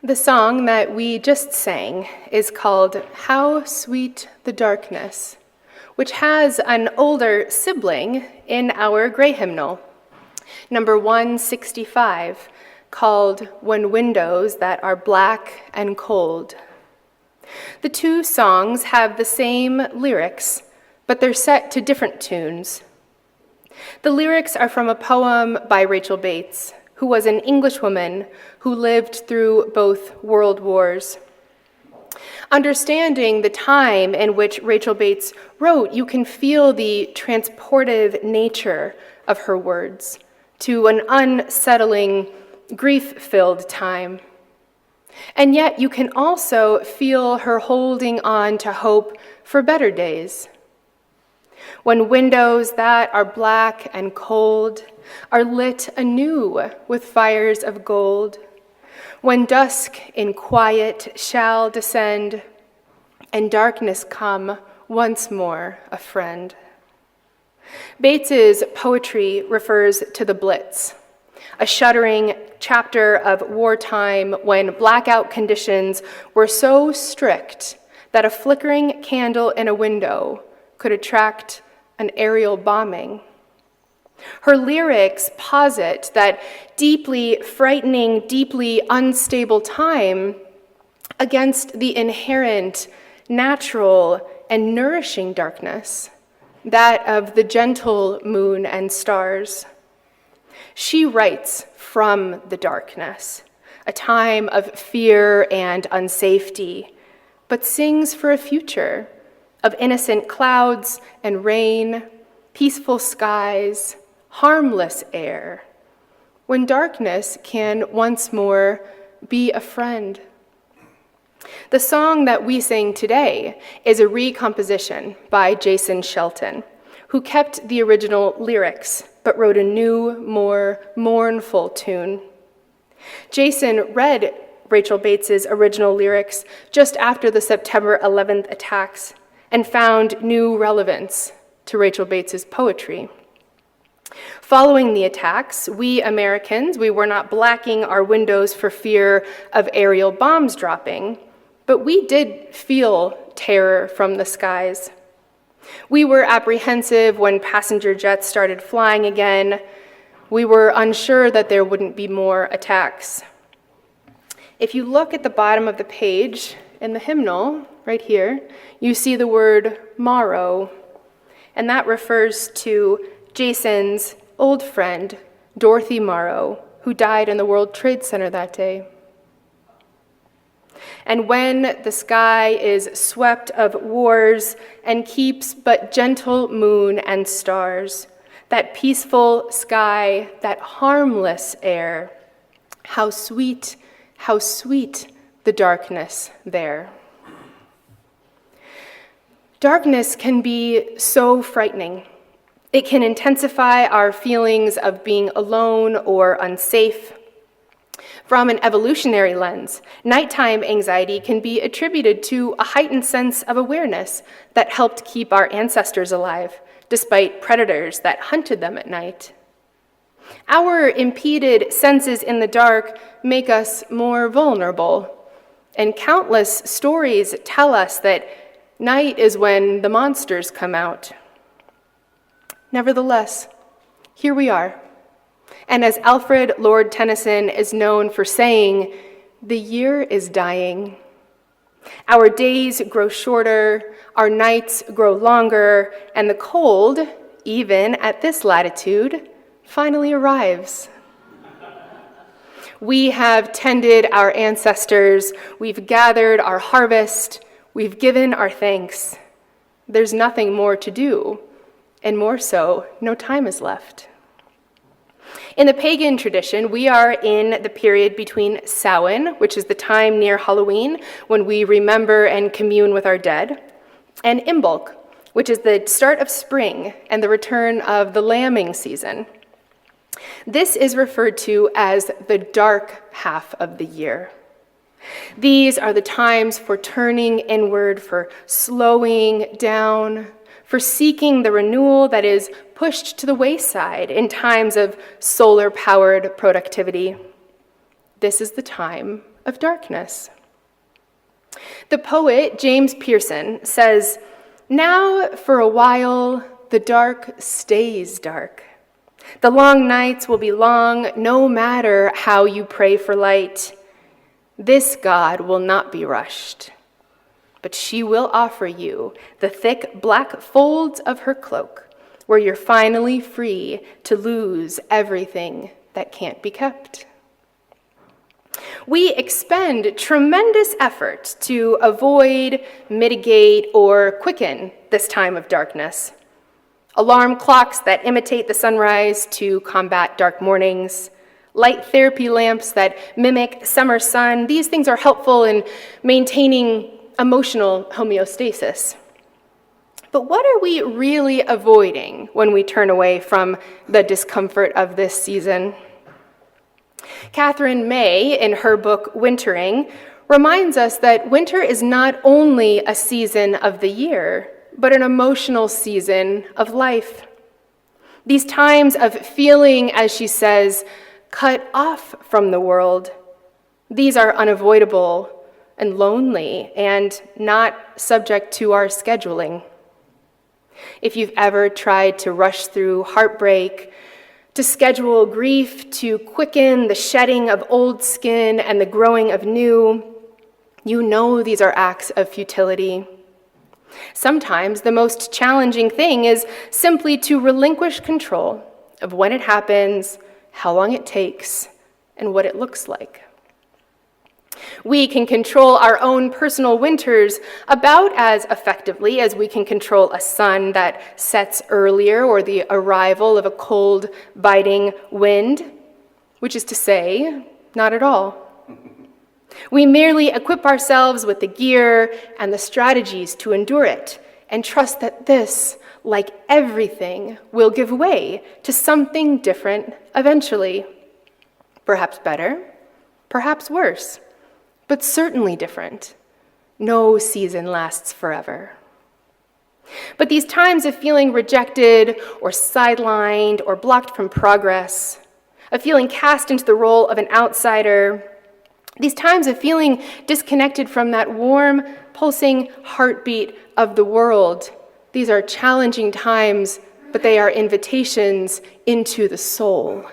The song that we just sang is called How Sweet the Darkness, which has an older sibling in our gray hymnal, number 165, called When Windows That Are Black and Cold. The two songs have the same lyrics, but they're set to different tunes. The lyrics are from a poem by Rachel Bates, who was an Englishwoman who lived through both world wars. Understanding the time in which Rachel Bates wrote, you can feel the transportive nature of her words to an unsettling, grief-filled time. And yet you can also feel her holding on to hope for better days. When windows that are black and cold are lit anew with fires of gold, when dusk in quiet shall descend, and darkness come once more a friend. Bates's poetry refers to the Blitz, a shuddering chapter of wartime when blackout conditions were so strict that a flickering candle in a window could attract an aerial bombing. Her lyrics posit that deeply frightening, deeply unstable time against the inherent, natural, and nourishing darkness, that of the gentle moon and stars. She writes from the darkness, a time of fear and unsafety, but sings for a future of innocent clouds and rain, peaceful skies, harmless air, when darkness can once more be a friend. The song that we sing today is a recomposition by Jason Shelton, who kept the original lyrics but wrote a new, more mournful tune. Jason read Rachel Bates's original lyrics just after the September 11th attacks and found new relevance to Rachel Bates's poetry. Following the attacks, we Americans, we were not blacking our windows for fear of aerial bombs dropping, but we did feel terror from the skies. We were apprehensive when passenger jets started flying again. We were unsure that there wouldn't be more attacks. If you look at the bottom of the page in the hymnal, right here, you see the word morrow, and that refers to Jason's old friend, Dorothy Morrow, who died in the World Trade Center that day. And when the sky is swept of wars and keeps but gentle moon and stars, that peaceful sky, that harmless air, how sweet the darkness there. Darkness can be so frightening. It can intensify our feelings of being alone or unsafe. From an evolutionary lens, nighttime anxiety can be attributed to a heightened sense of awareness that helped keep our ancestors alive, despite predators that hunted them at night. Our impeded senses in the dark make us more vulnerable, and countless stories tell us that night is when the monsters come out. Nevertheless, here we are. And as Alfred Lord Tennyson is known for saying, the year is dying. Our days grow shorter, our nights grow longer, and the cold, even at this latitude, finally arrives. We have tended our ancestors, we've gathered our harvest, we've given our thanks. There's nothing more to do, and more so, no time is left. In the pagan tradition, we are in the period between Samhain, which is the time near Halloween when we remember and commune with our dead, and Imbolc, which is the start of spring and the return of the lambing season. This is referred to as the dark half of the year. These are the times for turning inward, for slowing down, for seeking the renewal that is pushed to the wayside in times of solar-powered productivity. This is the time of darkness. The poet James Pearson says, "Now for a while the dark stays dark. The long nights will be long no matter how you pray for light. This God will not be rushed, but she will offer you the thick black folds of her cloak, where you're finally free to lose everything that can't be kept." We expend tremendous effort to avoid, mitigate, or quicken this time of darkness. Alarm clocks that imitate the sunrise to combat dark mornings, light therapy lamps that mimic summer sun, these things are helpful in maintaining emotional homeostasis. But what are we really avoiding when we turn away from the discomfort of this season? Catherine May, in her book Wintering, reminds us that winter is not only a season of the year, but an emotional season of life. These times of feeling, as she says, cut off from the world, these are unavoidable and lonely and not subject to our scheduling. If you've ever tried to rush through heartbreak, to schedule grief, to quicken the shedding of old skin and the growing of new, you know these are acts of futility. Sometimes the most challenging thing is simply to relinquish control of when it happens, how long it takes, and what it looks like. We can control our own personal winters about as effectively as we can control a sun that sets earlier or the arrival of a cold, biting wind, which is to say, not at all. We merely equip ourselves with the gear and the strategies to endure it and trust that this, like everything, will give way to something different eventually. Perhaps better, perhaps worse, but certainly different. No season lasts forever. But these times of feeling rejected or sidelined or blocked from progress, of feeling cast into the role of an outsider, these times of feeling disconnected from that warm, pulsing heartbeat of the world, these are challenging times, but they are invitations into the soul.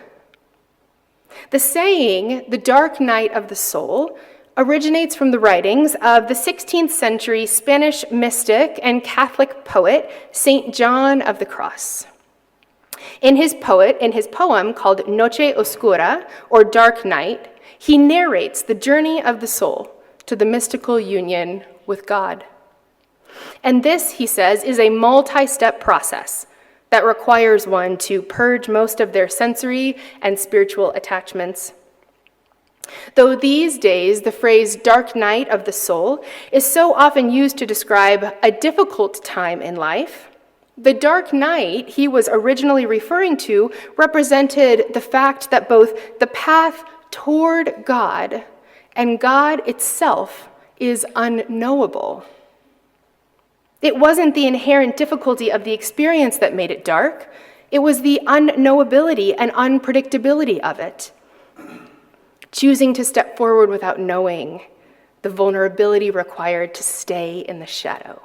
The saying, "the dark night of the soul," originates from the writings of the 16th century Spanish mystic and Catholic poet, St. John of the Cross. In his poem called Noche Oscura, or Dark Night, he narrates the journey of the soul to the mystical union with God. And this, he says, is a multi-step process that requires one to purge most of their sensory and spiritual attachments. Though these days the phrase dark night of the soul is so often used to describe a difficult time in life, the dark night he was originally referring to represented the fact that both the path toward God and God itself is unknowable. It wasn't the inherent difficulty of the experience that made it dark. It was the unknowability and unpredictability of it. Choosing to step forward without knowing, the vulnerability required to stay in the shadow.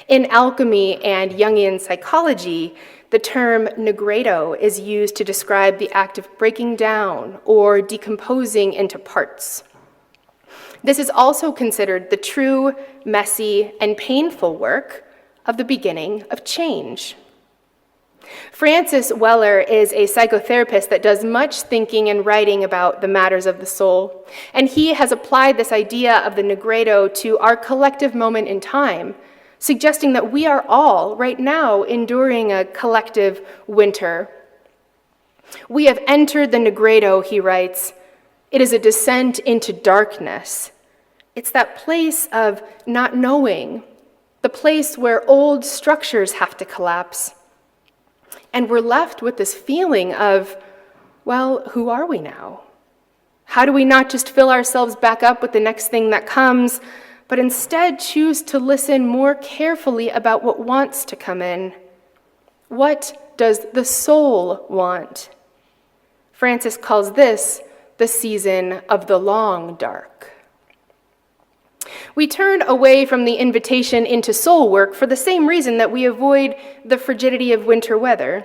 In alchemy and Jungian psychology, the term nigredo is used to describe the act of breaking down or decomposing into parts. This is also considered the true, messy, and painful work of the beginning of change. Francis Weller is a psychotherapist that does much thinking and writing about the matters of the soul, and he has applied this idea of the nigredo to our collective moment in time, suggesting that we are all, right now, enduring a collective winter. We have entered the nigredo, he writes. It is a descent into darkness. It's that place of not knowing, the place where old structures have to collapse. And we're left with this feeling of, well, who are we now? How do we not just fill ourselves back up with the next thing that comes, but instead choose to listen more carefully about what wants to come in? What does the soul want? Francis calls this the season of the long dark. We turn away from the invitation into soul work for the same reason that we avoid the frigidity of winter weather.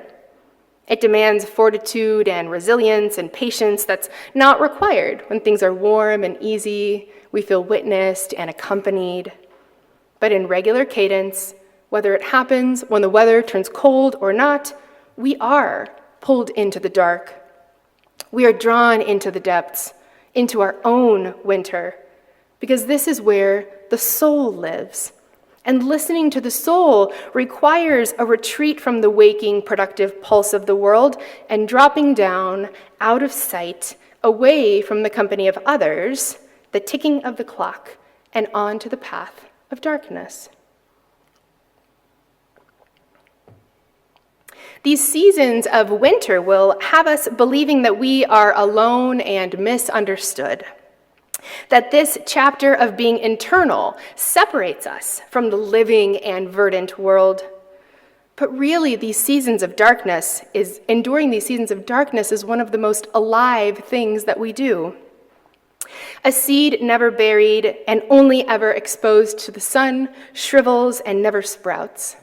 It demands fortitude and resilience and patience that's not required when things are warm and easy, we feel witnessed and accompanied. But in regular cadence, whether it happens when the weather turns cold or not, we are pulled into the dark. We are drawn into the depths, into our own winter, because this is where the soul lives. And listening to the soul requires a retreat from the waking, productive pulse of the world and dropping down out of sight, away from the company of others, the ticking of the clock, and onto the path of darkness. These seasons of winter will have us believing that we are alone and misunderstood, that this chapter of being internal separates us from the living and verdant world. But really, enduring these seasons of darkness is one of the most alive things that we do. A seed never buried and only ever exposed to the sun shrivels and never sprouts.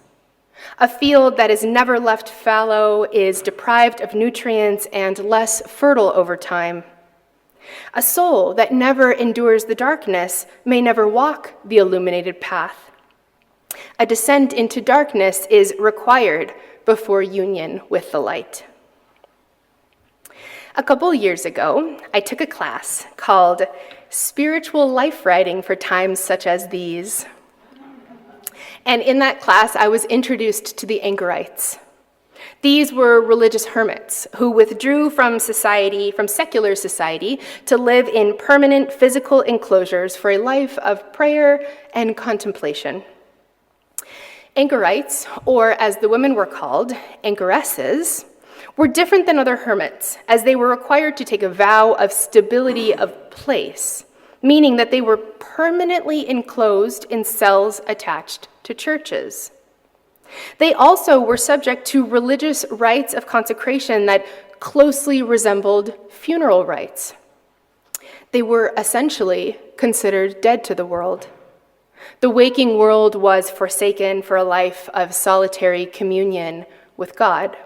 A field that is never left fallow is deprived of nutrients and less fertile over time. A soul that never endures the darkness may never walk the illuminated path. A descent into darkness is required before union with the light. A couple years ago, I took a class called Spiritual Life Writing for Times Such as These. And in that class, I was introduced to the anchorites. These were religious hermits who withdrew from secular society, to live in permanent physical enclosures for a life of prayer and contemplation. Anchorites, or as the women were called, anchoresses, were different than other hermits, as they were required to take a vow of stability of place, meaning that they were permanently enclosed in cells attached to churches. They also were subject to religious rites of consecration that closely resembled funeral rites. They were essentially considered dead to the world. The waking world was forsaken for a life of solitary communion with God.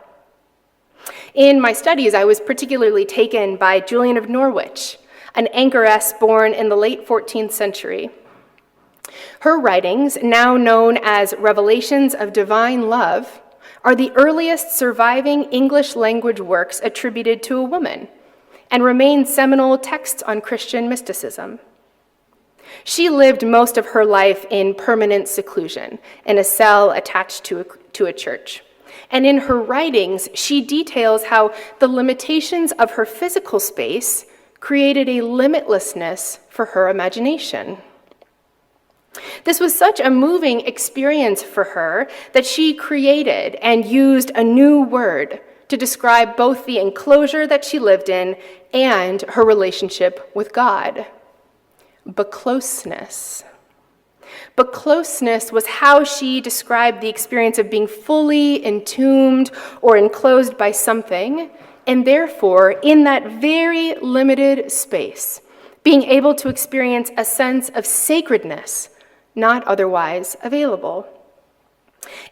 In my studies, I was particularly taken by Julian of Norwich, an anchoress born in the late 14th century. Her writings, now known as Revelations of Divine Love, are the earliest surviving English language works attributed to a woman and remain seminal texts on Christian mysticism. She lived most of her life in permanent seclusion in a cell attached to a church. And in her writings, she details how the limitations of her physical space created a limitlessness for her imagination. This was such a moving experience for her that she created and used a new word to describe both the enclosure that she lived in and her relationship with God: becloseness. Becloseness was how she described the experience of being fully entombed or enclosed by something, and therefore, in that very limited space, being able to experience a sense of sacredness not otherwise available.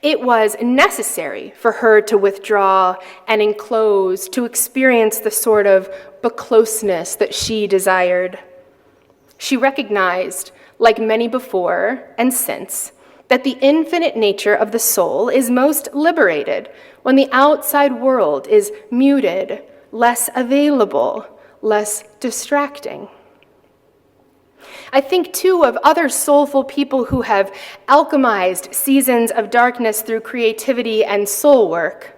It was necessary for her to withdraw and enclose to experience the sort of becloseness that she desired. She recognized, like many before and since, that the infinite nature of the soul is most liberated when the outside world is muted, less available, less distracting. I think, too, of other soulful people who have alchemized seasons of darkness through creativity and soul work.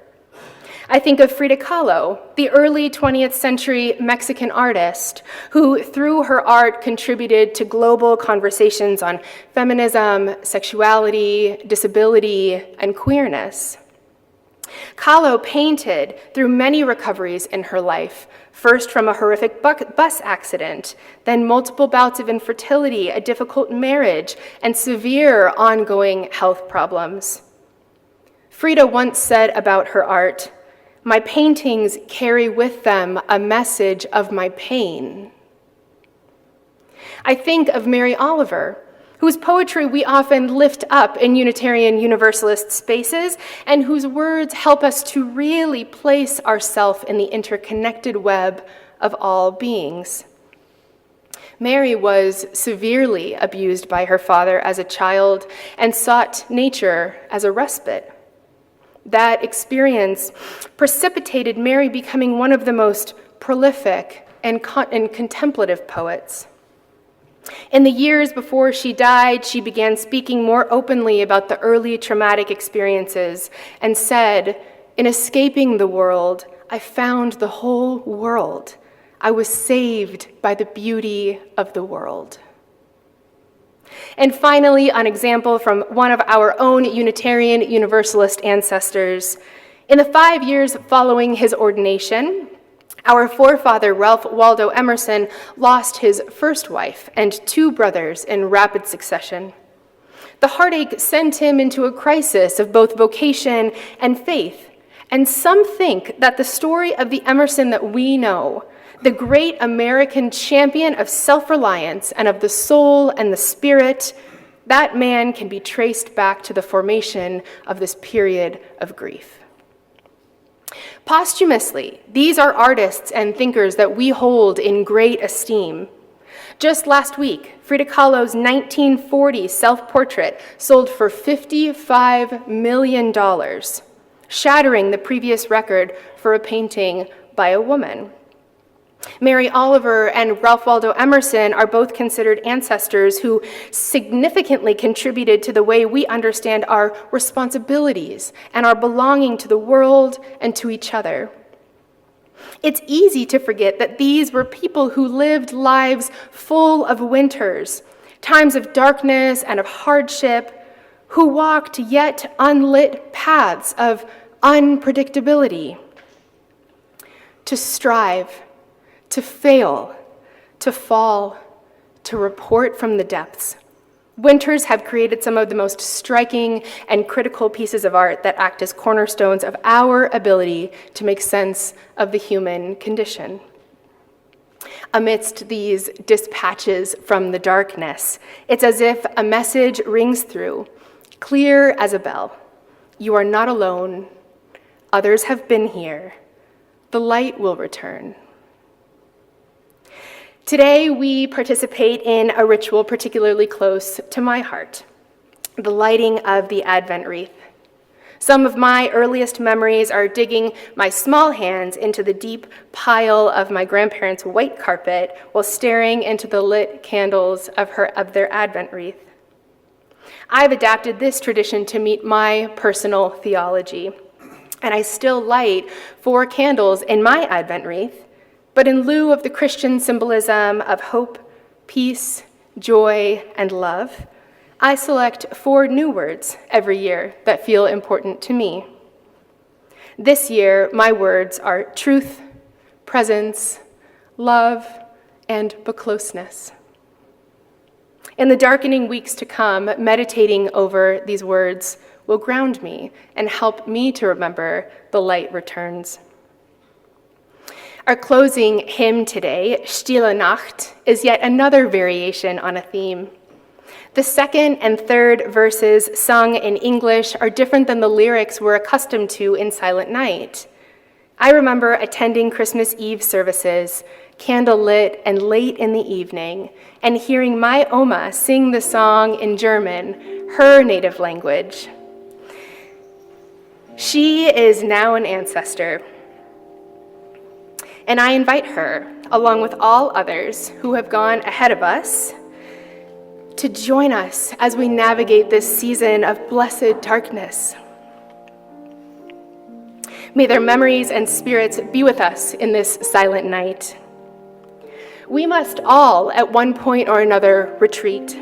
I think of Frida Kahlo, the early 20th century Mexican artist who, through her art, contributed to global conversations on feminism, sexuality, disability, and queerness. Kahlo painted through many recoveries in her life, first from a horrific bus accident, then multiple bouts of infertility, a difficult marriage, and severe ongoing health problems. Frida once said about her art, My paintings carry with them a message of my pain. I think of Mary Oliver, whose poetry we often lift up in Unitarian Universalist spaces, and whose words help us to really place ourselves in the interconnected web of all beings. Mary was severely abused by her father as a child and sought nature as a respite. That experience precipitated Mary becoming one of the most prolific and contemplative poets. In the years before she died, she began speaking more openly about the early traumatic experiences and said, "In escaping the world, I found the whole world. I was saved by the beauty of the world." And finally, an example from one of our own Unitarian Universalist ancestors. In the 5 years following his ordination, our forefather, Ralph Waldo Emerson, lost his first wife and 2 brothers in rapid succession. The heartache sent him into a crisis of both vocation and faith, and some think that the story of the Emerson that we know, the great American champion of self-reliance and of the soul and the spirit, that man can be traced back to the formation of this period of grief. Posthumously, these are artists and thinkers that we hold in great esteem. Just last week, Frida Kahlo's 1940 self-portrait sold for $55 million, shattering the previous record for a painting by a woman. Mary Oliver and Ralph Waldo Emerson are both considered ancestors who significantly contributed to the way we understand our responsibilities and our belonging to the world and to each other. It's easy to forget that these were people who lived lives full of winters, times of darkness and of hardship, who walked yet unlit paths of unpredictability. To strive, to fail, to fall, to report from the depths. Winters have created some of the most striking and critical pieces of art that act as cornerstones of our ability to make sense of the human condition. Amidst these dispatches from the darkness, it's as if a message rings through, clear as a bell. You are not alone. Others have been here. The light will return. Today, we participate in a ritual particularly close to my heart, the lighting of the Advent wreath. Some of my earliest memories are digging my small hands into the deep pile of my grandparents' white carpet while staring into the lit candles of their Advent wreath. I've adapted this tradition to meet my personal theology, and I still light 4 candles in my Advent wreath, but in lieu of the Christian symbolism of hope, peace, joy, and love, I select 4 new words every year that feel important to me. This year, my words are truth, presence, love, and closeness. In the darkening weeks to come, meditating over these words will ground me and help me to remember the light returns. Our closing hymn today, Stille Nacht, is yet another variation on a theme. The second and third verses sung in English are different than the lyrics we're accustomed to in Silent Night. I remember attending Christmas Eve services, candlelit and late in the evening, and hearing my Oma sing the song in German, her native language. She is now an ancestor, and I invite her, along with all others who have gone ahead of us, to join us as we navigate this season of blessed darkness. May their memories and spirits be with us in this silent night. We must all, at one point or another, retreat.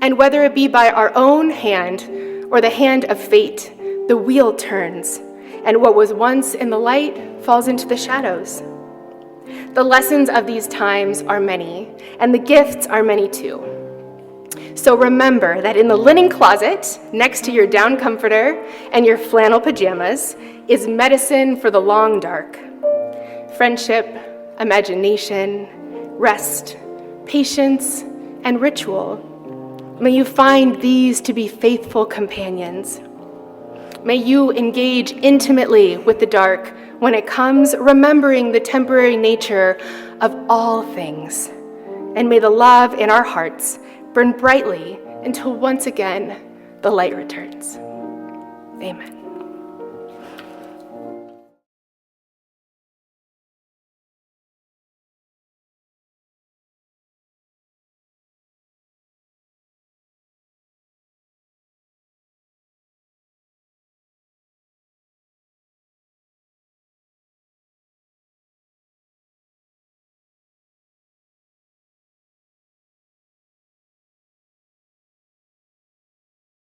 And whether it be by our own hand or the hand of fate, the wheel turns, and what was once in the light falls into the shadows. The lessons of these times are many, and the gifts are many too. So remember that in the linen closet, next to your down comforter and your flannel pajamas, is medicine for the long dark. Friendship, imagination, rest, patience, and ritual. May you find these to be faithful companions. May you engage intimately with the dark when it comes, remembering the temporary nature of all things. And may the love in our hearts burn brightly until once again the light returns. Amen.